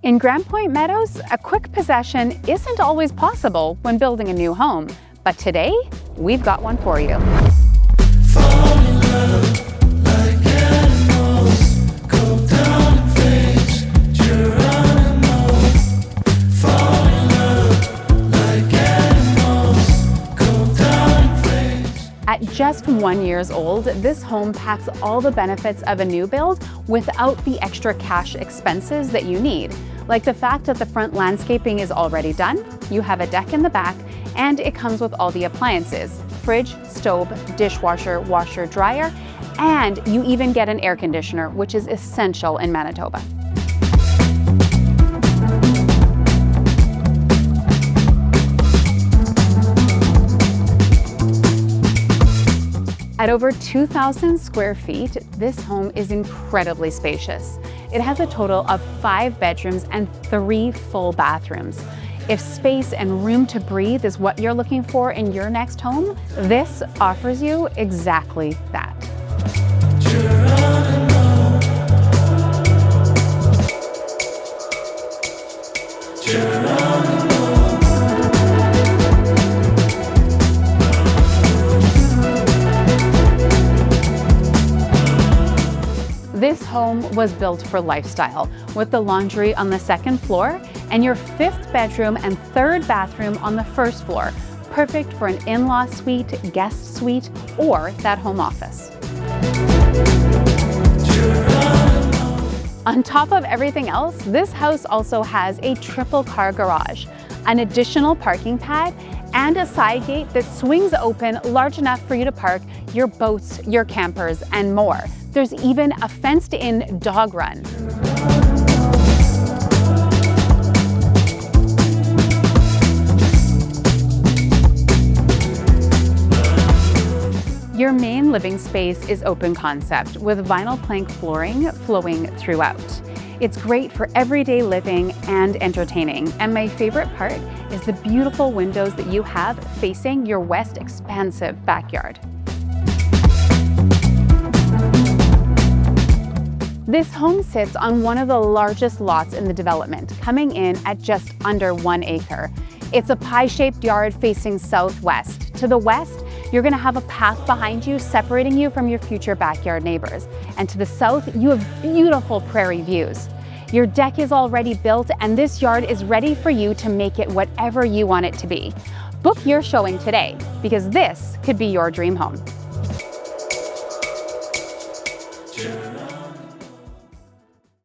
In Grande Pointe Meadows, a quick possession isn't always possible when building a new home, but today, we've got one for you. Fall in love like animals, go down in flames, Geronimo. Fall in love like animals, go down in flames. At just 1 year old, this home packs all the benefits of a new build without the extra cash expenses that you need. Like the fact that the front landscaping is already done, you have a deck in the back, and it comes with all the appliances: fridge, stove, dishwasher, washer, dryer, and you even get an air conditioner, which is essential in Manitoba. At over 2,000 square feet, this home is incredibly spacious. It has a total of 5 bedrooms and 3 full bathrooms. If space and room to breathe is what you're looking for in your next home, this offers you exactly that. Geronimo. Geronimo. This home was built for lifestyle, with the laundry on the 2nd floor and your 5th bedroom and 3rd bathroom on the 1st floor. Perfect for an in-law suite, guest suite, or that home office. On top of everything else, this house also has a triple car garage, an additional parking pad, and a side gate that swings open large enough for you to park your boats, your campers, and more. There's even a fenced-in dog run. Your main living space is open concept with vinyl plank flooring flowing throughout. It's great for everyday living and entertaining, and my favorite part is the beautiful windows that you have facing your west expansive backyard. This home sits on one of the largest lots in the development, coming in at just under 1 acre. It's a pie-shaped yard facing southwest. To the west, you're going to have a path behind you separating you from your future backyard neighbors. And to the south, you have beautiful prairie views. Your deck is already built, and this yard is ready for you to make it whatever you want it to be. Book your showing today, because this could be your dream home.